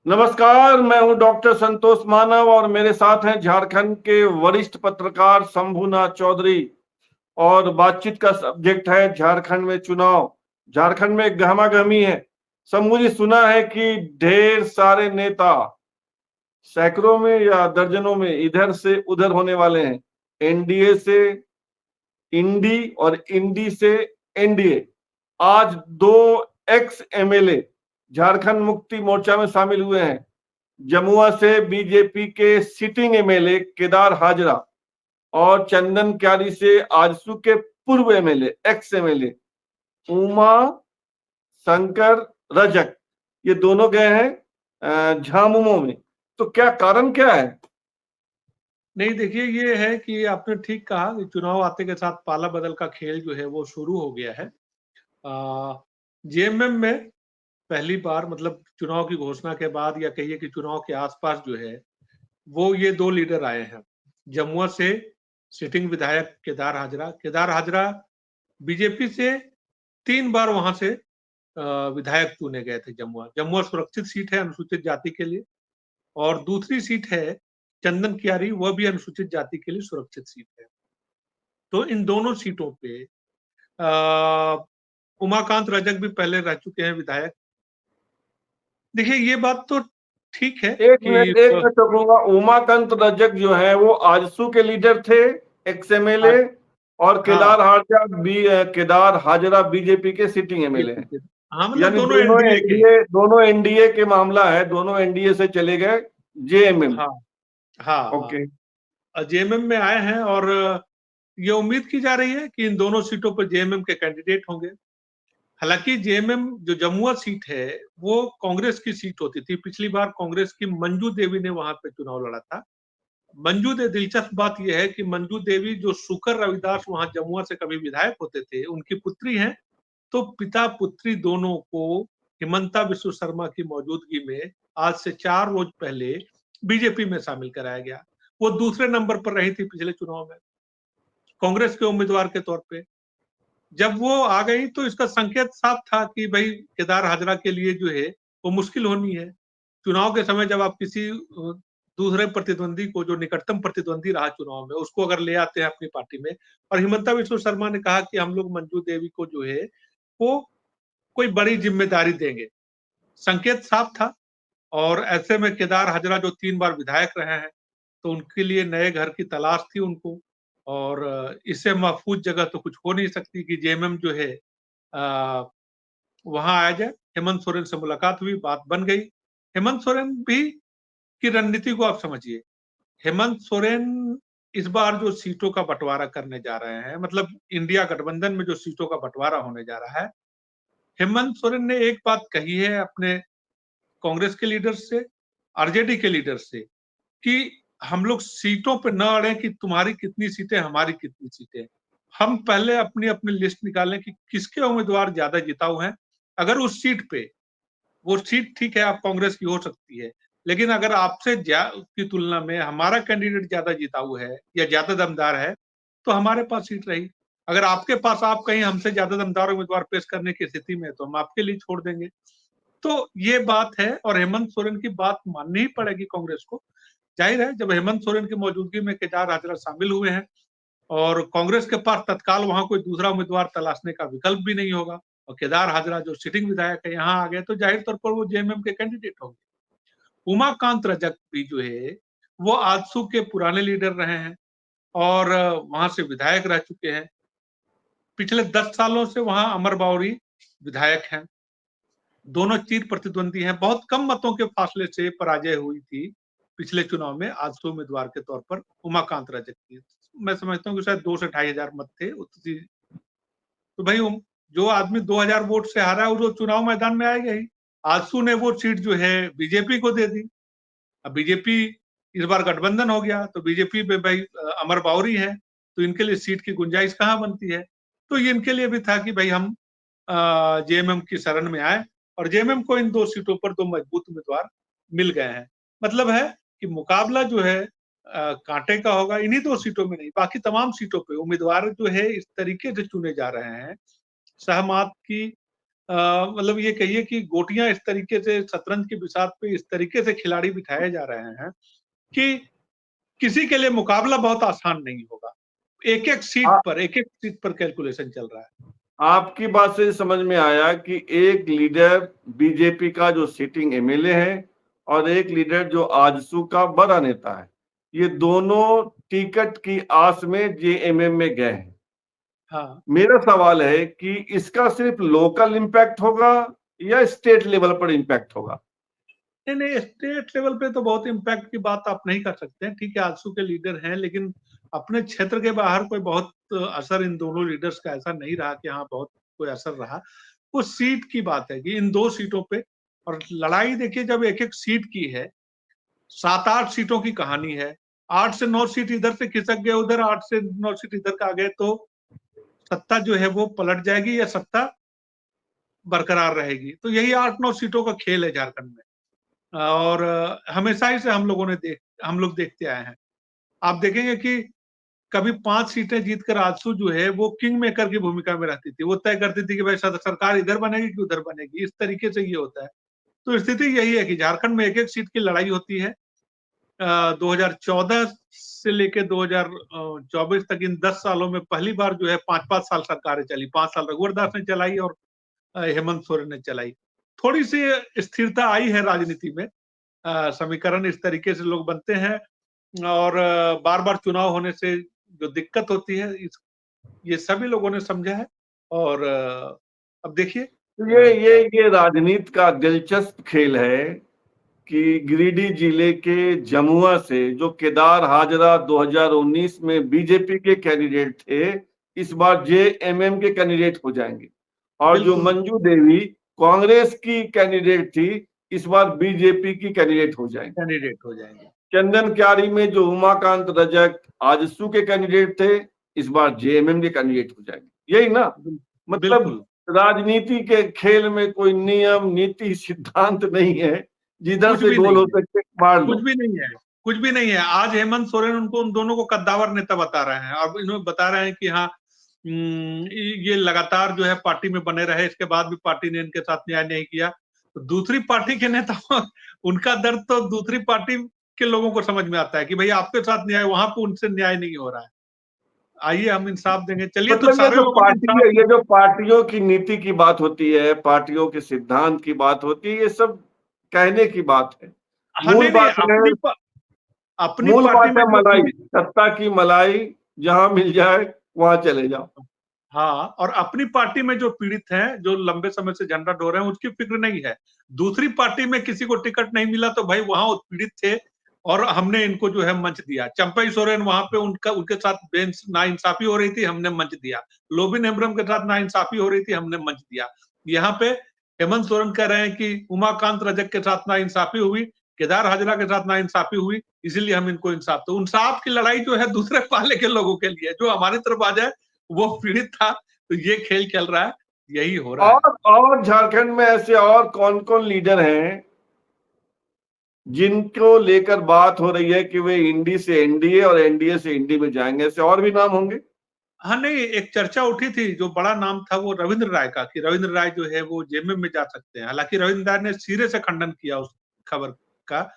नमस्कार, मैं हूं डॉक्टर संतोष मानव और मेरे साथ हैं झारखंड के वरिष्ठ पत्रकार शंभुनाथ चौधरी। और बातचीत का सब्जेक्ट है झारखंड में चुनाव। झारखंड में गहमागहमी है। शंभू जी, सुना है कि ढेर सारे नेता सैकड़ों में या दर्जनों में इधर से उधर होने वाले हैं। एनडीए से इंडी और इंडी से एनडीए। आज दो एक्स एमएलए झारखंड मुक्ति मोर्चा में शामिल हुए हैं। जमुआ से बीजेपी के सिटिंग एमएलए केदार हाजरा और चंदन क्यारी से आजसू के पूर्व MLA ex MLA Uma Shankar Rajak, ये दोनों गए हैं झामुमो में। तो क्या कारण क्या है? नहीं, देखिए, ये है कि आपने ठीक कहा कि चुनाव आते के साथ पाला बदल का खेल जो है वो शुरू हो गया है। जेएमएम में पहली बार, मतलब चुनाव की घोषणा के बाद या कहिए कि चुनाव के आसपास जो है वो ये दो लीडर आए हैं। जमुआ से सिटिंग विधायक केदार हाजरा बीजेपी से 3 बार वहां से विधायक चुने गए थे। जमुआ सुरक्षित सीट है अनुसूचित जाति के लिए, और दूसरी सीट है चंदन कियारी, वह भी अनुसूचित जाति के लिए सुरक्षित सीट है। तो इन दोनों सीटों पे उमाकांत रजक भी पहले रह चुके हैं विधायक। देखिए, ये बात तो ठीक है एक कि मिनट एक मिनट रुकूंगा। उमाकांत रजक जो है वो आजसू के लीडर थे, एक्स एमएलए। और हाँ, केदार हाजरा बीजेपी के सिटिंग एमएलए हैं। हाँ, मतलब यानी दोनों एनडीए के। दोनों एनडीए के मामला है, दोनों एनडीए से चले गए जेएमएम। हाँ, हाँ, ओके। हाँ, जेएमएम में आए हैं, और ये उम्मीद की जा रही है कि इन दोनों सीटों पर जेएमएम के कैंडिडेट होंगे। हालांकि जेएमएम जो जमुआ सीट है वो कांग्रेस की सीट होती थी। पिछली बार कांग्रेस की मंजू देवी ने वहां पे चुनाव लड़ा था। दिलचस्प बात यह है कि मंजू देवी, जो शुकर रविदास वहां जमुआ से कभी विधायक होते थे, उनकी पुत्री हैं। तो पिता पुत्री दोनों को हिमंता विश्व शर्मा की मौजूदगी में आज से 4 रोज पहले बीजेपी में शामिल कराया गया। वो दूसरे नंबर पर रही थी पिछले चुनाव में कांग्रेस के उम्मीदवार के तौर पे। जब वो आ गई तो इसका संकेत साफ था कि भाई केदार हाजरा के लिए जो है वो मुश्किल होनी है। चुनाव के समय जब आप किसी दूसरे प्रतिद्वंदी को, जो निकटतम प्रतिद्वंदी रहा चुनाव में, उसको अगर ले आते हैं अपनी पार्टी में, और हिमंता विश्व शर्मा ने कहा कि हम लोग मंजू देवी को जो है वो कोई बड़ी जिम्मेदारी देंगे, संकेत साफ था। और ऐसे में केदार हाजरा जो 3 बार विधायक रहे हैं, तो उनके लिए नए घर की तलाश थी उनको। और इससे महफूज जगह तो कुछ हो नहीं सकती कि जेएमएम जो है वहां आ जाए। हेमंत सोरेन से मुलाकात हुई, बात बन गई। हेमंत सोरेन भी की रणनीति को आप समझिए। हेमंत सोरेन इस बार जो सीटों का बंटवारा करने जा रहे हैं, मतलब इंडिया गठबंधन में जो सीटों का बंटवारा होने जा रहा है, हेमंत सोरेन ने एक बात कही है अपने कांग्रेस के लीडर से, आरजेडी के लीडर से, कि हम लोग सीटों पे न अड़े कि तुम्हारी कितनी सीटें, हमारी कितनी सीटें। हम पहले अपनी अपनी लिस्ट निकालें कि किसके उम्मीदवार ज्यादा जिताऊ हैं। अगर उस सीट पे, वो सीट ठीक है आप कांग्रेस की हो सकती है, लेकिन अगर आपसे की तुलना में हमारा कैंडिडेट ज्यादा जिताऊ है या ज्यादा दमदार है, तो हमारे पास सीट रही। अगर आपके पास, आप कहीं हमसे ज्यादा दमदार उम्मीदवार पेश करने की स्थिति में, तो हम आपके लिए छोड़ देंगे। तो ये बात है, और हेमंत सोरेन की बात माननी ही पड़ेगी कांग्रेस को। जाहिर है, जब हेमंत सोरेन की मौजूदगी में केदार हाजरा शामिल हुए हैं, और कांग्रेस के पास तत्काल वहां कोई दूसरा उम्मीदवार तलाशने का विकल्प भी नहीं होगा, और केदार हाजरा जो सिटिंग विधायक है यहाँ आ गए, तो जाहिर तौर पर वो जेएमएम के कैंडिडेट होंगे। उमाकांत रजक भी जो है वो आजसू के पुराने लीडर रहे हैं, और वहां से विधायक रह चुके हैं। पिछले 10 सालों से वहां अमर बावरी विधायक हैं। दोनों चीर प्रतिद्वंदी हैं। बहुत कम मतों के फासले से पराजय हुई थी पिछले चुनाव में आजसू उम्मीदवार के तौर पर उमाकांत रजक की। मैं समझता हूँ कि शायद 2 से 2,500 मत थे। तो भाई, जो आदमी 2,000 वोट से हारा है वो चुनाव मैदान में आएगा ही। आजसू ने वो सीट जो है बीजेपी को दे दी। अब बीजेपी, इस बार गठबंधन हो गया, तो बीजेपी पे भाई अमर बावरी है, तो इनके लिए सीट की गुंजाइश कहाँ बनती है। तो ये इनके लिए भी था कि भाई हम जेएमएम की शरण में आए, और जेएमएम को इन 2 सीटों पर 2 मजबूत उम्मीदवार मिल गए हैं। मतलब है कि मुकाबला जो है कांटे का होगा इन्हीं 2 सीटों में नहीं, बाकी तमाम सीटों पे उम्मीदवार जो है इस तरीके से चुने जा रहे हैं। सहमात की मतलब ये कहिए कि गोटियां इस तरीके से शतरंज की बिसात पे इस तरीके से खिलाड़ी बिठाए जा रहे हैं कि किसी के लिए मुकाबला बहुत आसान नहीं होगा। आ- एक एक सीट पर कैलकुलेशन चल रहा है। आपकी बात से समझ में आया कि एक लीडर बीजेपी का जो सिटिंग एमएलए है और एक लीडर जो आजसू का बड़ा नेता है, ये दोनों टिकट की आस में जेएमएम में गए हैं। हाँ, मेरा सवाल है कि इसका सिर्फ लोकल इम्पैक्ट होगा या स्टेट लेवल पर इम्पैक्ट होगा? नहीं नहीं, स्टेट लेवल पे तो बहुत इम्पैक्ट की बात आप नहीं कर सकते हैं। ठीक है, आजसू के लीडर हैं, लेकिन अपने क्षेत्र के बाहर कोई बहुत असर इन दोनों लीडर्स का ऐसा नहीं रहा कि हाँ बहुत कोई असर रहा। वो सीट की बात है कि इन 2 सीटों पे, और लड़ाई देखिए जब एक-एक सीट की है, 7-8 सीटों की कहानी है। 8 से 9 सीट इधर से खिसक गए उधर, 8 से 9 सीट इधर का आ गए, तो सत्ता जो है वो पलट जाएगी या सत्ता बरकरार रहेगी। तो यही 8-9 सीटों का खेल है झारखंड में। और हमेशा ही से हम लोग देखते आए हैं। आप देखेंगे कि कभी 5 सीटें जीतकर आजसू जो है वो किंग मेकर की भूमिका में रहती थी। वो तय करती थी कि भाई सरकार इधर बनेगी कि उधर बनेगी। इस तरीके से ये होता है। तो स्थिति यही है कि झारखंड में एक-एक सीट की लड़ाई होती है। 2014 से लेके 2024 तक इन 10 सालों में पहली बार जो है 5-5 साल सरकारें चली। 5 साल रघुवर दास ने चलाई और हेमंत सोरेन ने चलाई। थोड़ी-सी स्थिरता आई है राजनीति में। समीकरण इस तरीके से लोग बनते हैं, और बार-बार चुनाव होने से जो दिक्कत होती है ये सभी लोगों ने समझा है। और अब देखिए तो ये राजनीति का दिलचस्प खेल है कि गिरिडीह जिले के जमुआ से जो केदार हाजरा 2019 में बीजेपी के कैंडिडेट थे, इस बार जेएमएम के कैंडिडेट हो जाएंगे। और जो बिल्कुल मंजू देवी कांग्रेस की कैंडिडेट थी, इस बार बीजेपी की कैंडिडेट हो जाएंगे। कैंडिडेट हो जाएंगे। चंदन क्यारी में जो उमाकांत रजक आजसू के कैंडिडेट थे, इस बार जेएमएम के कैंडिडेट हो जाएंगे। यही ना? मतलब बिल्कुल, राजनीति के खेल में कोई नियम नीति सिद्धांत नहीं है, जिधर कुछ से भी गोल नहीं हो है। सकते मार कुछ लो। भी नहीं है, कुछ भी नहीं है। आज हेमंत सोरेन उनको उन दोनों को कद्दावर नेता बता रहे हैं। अब इन्होंने बता रहे हैं कि हाँ, ये लगातार जो है पार्टी में बने रहे, इसके बाद भी पार्टी ने इनके साथ न्याय नहीं किया। तो दूसरी पार्टी के नेता उनका दर्द तो दूसरी पार्टी के लोगों को समझ में आता है कि भाई आपके साथ न्याय, वहां पे उनसे न्याय नहीं हो रहा है। आइए हम इंसाफ देंगे। चलिए, तो मतलब सारे लोगों ने इंसाफ। ये जो पार्टियों की नीति की बात होती है, पार्टियों के सिद्धांत की बात होती है, ये सब कहने की बात है। हाँ, मूल नहीं नहीं, बात है, अपनी मूल पार्टी बात में है जो मलाई, पीड़ित। सत्ता की मलाई, जहां मिल जाए वहां चले जाओ। हाँ, और अपनी पार्टी में जो पीड़ित हैं, जो लंबे समय से झंडा ढो रहे हैं, उसकी फिक्र नहीं है। दूसरी पार्टी में किसी को टिकट नहीं मिला तो भाई वहां उत्पीड़ित थे, और हमने इनको जो है मंच दिया। चंपई सोरेन वहां पे उनके साथ नाइंसाफी हो रही थी, हमने मंच दिया। लोबिन हेम्ब्रम के साथ नाइंसाफी हो रही थी, हमने मंच दिया। यहाँ पे हेमंत सोरेन कह रहे हैं कि उमाकांत रजक के साथ नाइंसाफी हुई, केदार हाजरा के साथ नाइंसाफी हुई, इसीलिए हम इनको इंसाफ। तो इंसाफ की लड़ाई जो है दूसरे पाले के लोगों के लिए, जो हमारी तरफ आ जाए वो पीड़ित था। तो ये खेल चल रहा है, यही हो रहा है। और झारखंड में ऐसे और कौन कौन लीडर हैं जिनको लेकर बात हो रही है कि वे इंडी से एनडीए और एनडीए से इंडी में जाएंगे? ऐसे और भी नाम होंगे? हाँ, नहीं, एक चर्चा उठी थी, जो बड़ा नाम था वो रविंद्र राय का, कि रविंद्र राय जो है वो जेएमएम में जा सकते हैं। हालांकि रविंद्र राय ने सिरे से खंडन किया उस खबर का,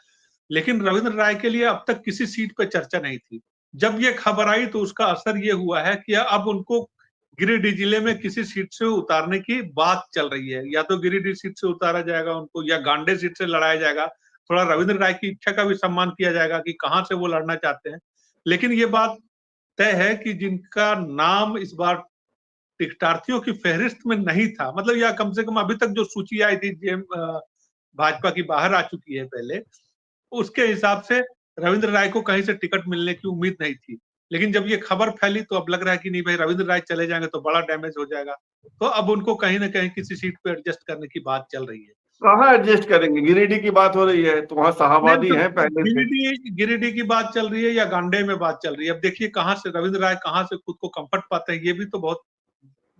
लेकिन रविंद्र राय के लिए अब तक किसी सीट पे चर्चा नहीं थी। जब ये खबर आई तो उसका असर ये हुआ है कि अब उनको गिरिडीह जिले में किसी सीट से उतारने की बात चल रही है। या तो गिरिडीह सीट से उतारा जाएगा उनको, या गांडे सीट से लड़ाया जाएगा। थोड़ा रविंद्र राय की इच्छा का भी सम्मान किया जाएगा कि कहां से वो लड़ना चाहते हैं। लेकिन ये बात तय है कि जिनका नाम इस बार टिकटार्थियों की फहरिस्त में नहीं था, मतलब या कम से कम अभी तक जो सूची आई थी भाजपा की बाहर आ चुकी है पहले, उसके हिसाब से रविंद्र राय को कहीं से टिकट मिलने की उम्मीद नहीं थी। लेकिन जब ये खबर फैली तो अब लग रहा है कि नहीं भाई, रविंद्र राय चले जाएंगे तो बड़ा डैमेज हो जाएगा। तो अब उनको कहीं ना कहीं किसी सीट पे एडजस्ट करने की बात चल रही है। कहाँ एडजस्ट करेंगे? गिरिडीह की बात हो रही है तो वहां नहीं शाहाबादी तो हैं पहले से। गिरिडीह की बात चल रही है या गांडे में बात चल रही है। अब देखिए कहाँ से रविंद्र राय कहाँ से खुद को कंफर्ट पाते हैं, ये भी तो बहुत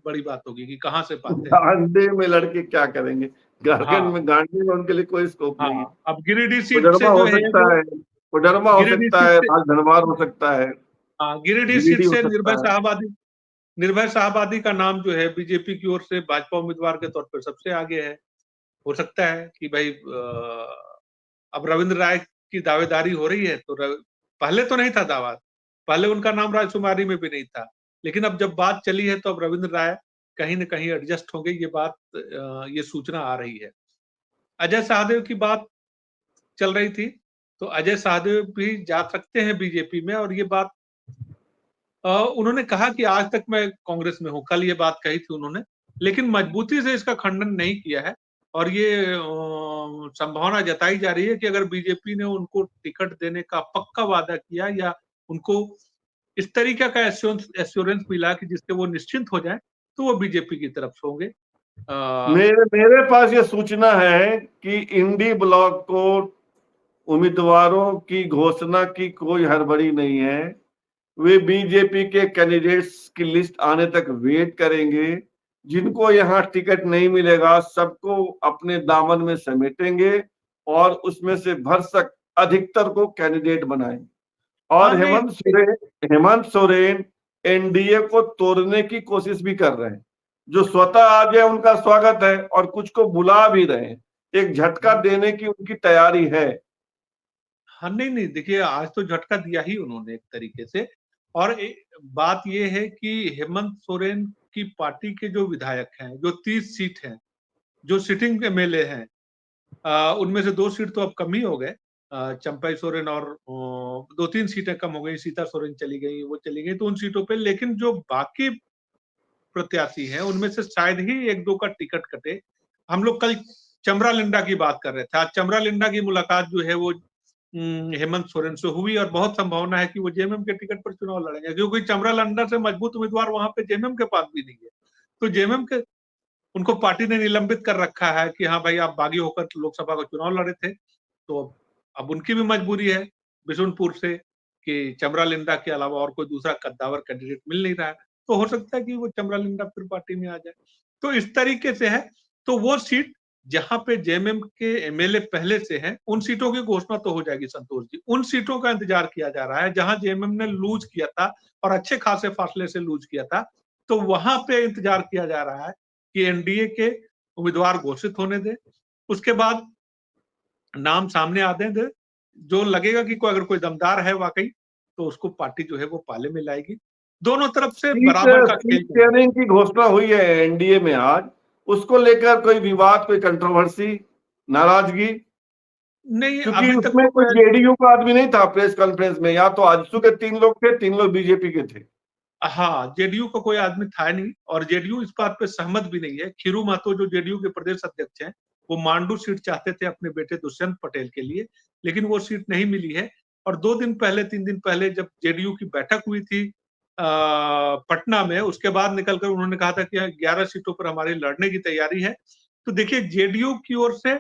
बड़ी बात होगी कि कहाँ से पाते हैं। गांडे में लड़के क्या करेंगे? झारखंड हाँ, में गांडे में उनके लिए कोई स्कोप नहीं है। हाँ, अब गिरिडीह सीट कोडरमा से जो हो है सकता वो, है, कोडरमा हो गिरिडीह सकता सीट है, से, राजधनवार हो सकता है, हाँ, गिरिडीह सीट गिरिडीह हो से सकता निर्भय है। शाहाबादी, निर्भय शाहबादी का नाम जो है बीजेपी की ओर से भाजपा उम्मीदवार के तौर पर सबसे आगे है। हो सकता है कि भाई अब रविंद्र राय की दावेदारी हो रही है तो पहले तो नहीं था दावा, पहले उनका नाम राजकुमारी में भी नहीं था, लेकिन अब जब बात चली है तो अब रविंद्र राय कहीं न कहीं एडजस्ट होंगे, ये बात ये सूचना आ रही है। अजय शाहदेव की बात चल रही थी, तो अजय शाहदेव भी जा सकते हैं बीजेपी में, और ये बात उन्होंने कहा कि आज तक मैं कांग्रेस में हूँ, कल ये बात कही थी उन्होंने, लेकिन मजबूती से इसका खंडन नहीं किया है, और ये संभावना जताई जा रही है कि अगर बीजेपी ने उनको टिकट देने का पक्का वादा किया या उनको इस तरीके का एश्योरेंस मिला कि जिससे वो निश्चिंत हो जाएं, तो वो बीजेपी की तरफ से होंगे। मेरे पास ये सूचना है कि इंडी ब्लॉक को उम्मीदवारों की घोषणा की कोई हड़बड़ी नहीं है। वे बीजेपी के कैंडिडेट्स की लिस्ट आने तक वेट करेंगे। जिनको यहाँ टिकट नहीं मिलेगा सबको अपने दामन में समेटेंगे और उसमें से भरसक अधिकतर को कैंडिडेट बनाएंगे। और हेमंत सोरेन एनडीए को तोड़ने की कोशिश भी कर रहे हैं। जो स्वतः आ गए उनका स्वागत है और कुछ को बुला भी रहे हैं। एक झटका देने की उनकी तैयारी है। हाँ, नहीं, देखिए आज तो झटका दिया ही उन्होंने एक तरीके से, और बात ये है कि हेमंत सोरेन की पार्टी के जो विधायक हैं, जो 30 सीट हैं, जो सिटिंग एमएलए हैं, उनमें से 2 सीट तो अब कम ही हो गए। चंपई सोरेन और 2-3 सीटें कम हो गई, सीता सोरेन चली गई, वो चली गई तो उन सीटों पे, लेकिन जो बाकी प्रत्याशी हैं उनमें से शायद ही 1-2 का टिकट कटे। हम लोग कल चमरा लिंडा की बात कर रहे थे, आज चमरा लिंडा की मुलाकात जो है वो हेमंत सोरेन से हुई, और बहुत संभावना है कि वो जेएमएम के टिकट पर चुनाव लड़ेंगे, क्योंकि चमरा लिंडा से मजबूत उम्मीदवार वहां पे जेएमएम के पास भी नहीं है। तो जेएमएम के उनको पार्टी ने निलंबित कर रखा है कि हाँ भाई आप बागी होकर लोकसभा का चुनाव लड़े थे, तो अब उनकी भी मजबूरी है बिशुनपुर से कि चमरा लिंडा के अलावा और कोई दूसरा कद्दावर कैंडिडेट मिल नहीं रहा है, तो हो सकता है कि वो चमरा लिंडा फिर पार्टी में आ जाए। तो इस तरीके से है, तो वो सीट जहां पे जेएमएम के एमएलए पहले से हैं, उन सीटों की घोषणा तो हो जाएगी संतोष जी। उन सीटों का इंतजार किया जा रहा है जहां जेएमएम ने लूज किया था और अच्छे खासे फासले से लूज किया था, तो वहां पे इंतजार किया जा रहा है कि एनडीए के उम्मीदवार घोषित होने दें, उसके बाद नाम सामने आने दें, जो लगेगा कि अगर कोई दमदार है वाकई, तो उसको पार्टी जो है वो पाले में लाएगी। दोनों तरफ से बराबर का खेल शेयरिंग की घोषणा हुई है एनडीए में आज, उसको लेकर कोई विवाद, कोई कंट्रोवर्सी, नाराजगी? नहीं, क्योंकि अभी तक उसमें कोई जेडीयू का आदमी नहीं था प्रेस कॉन्फ्रेंस में, या तो आजसू के 3 लोग थे, 3 लोग बीजेपी के थे। हाँ, जेडीयू का कोई आदमी था नहीं, और जेडीयू इस बात पे सहमत भी नहीं है। खीरू महतो जो जेडीयू के प्रदेश अध्यक्ष हैं, वो मांडू सीट चाहते थे अपने बेटे दुष्यंत पटेल के लिए, लेकिन वो सीट नहीं मिली है। और 2 दिन पहले, 3 दिन पहले जब जेडीयू की बैठक हुई थी पटना में, उसके बाद निकलकर उन्होंने कहा था कि 11 सीटों पर हमारी लड़ने की तैयारी है। तो देखिए जेडीयू की ओर से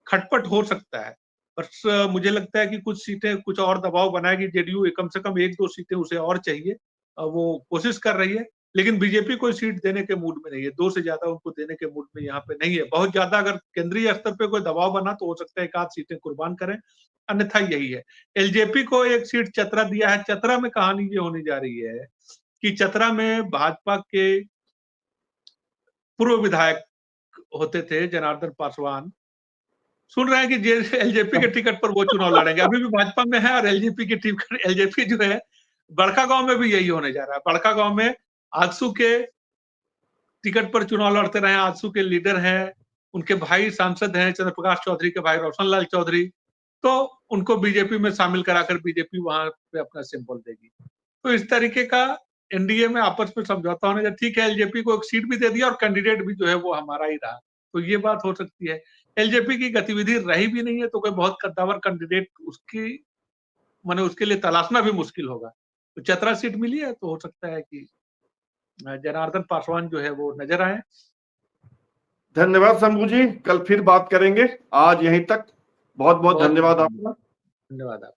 खटपट हो सकता है, बस मुझे लगता है कि कुछ सीटें कुछ और दबाव बनाएगी जेडीयू, कम से कम 1-2 सीटें उसे और चाहिए। वो कोशिश कर रही है, लेकिन बीजेपी कोई सीट देने के मूड में नहीं है, 2 से ज्यादा उनको देने के मूड में यहाँ पे नहीं है। बहुत ज्यादा अगर केंद्रीय स्तर पे कोई दबाव बना तो हो सकता है 1-8 सीटें कुर्बान करें, अन्यथा यही है। एलजेपी को 1 सीट चतरा दिया है। चतरा में कहानी ये होने जा रही है कि चतरा में भाजपा के पूर्व विधायक होते थे जनार्दन पासवान, सुन रहे हैं कि एलजेपी के टिकट पर वो चुनाव लड़ेंगे। अभी भी भाजपा में है, और एलजेपी की टीम, एलजेपी जो है बड़का गांव में भी यही होने जा रहा है। बड़का गांव में आजसू के टिकट पर चुनाव लड़ते रहे, आजसू के लीडर हैं, उनके भाई सांसद हैं, चंद्र प्रकाश चौधरी के भाई रोशन लाल चौधरी, तो उनको बीजेपी में शामिल कराकर बीजेपी वहां पे अपना सिंबल देगी। तो इस तरीके का एनडीए में आपस में समझौता होने का, ठीक है एलजेपी को एक सीट भी दे दिया और कैंडिडेट भी जो है वो हमारा ही रहा, तो ये बात हो सकती है। एलजेपी की गतिविधि रही भी नहीं है, तो कोई बहुत कद्दावर कैंडिडेट उसकी माने उसके लिए तलाशना भी मुश्किल होगा। तो चतरा सीट मिली है, तो हो सकता है कि जनार्दन पासवान जो है वो नजर आए। धन्यवाद शंभू जी, कल फिर बात करेंगे। आज यहीं तक। बहुत बहुत धन्यवाद आपका। धन्यवाद।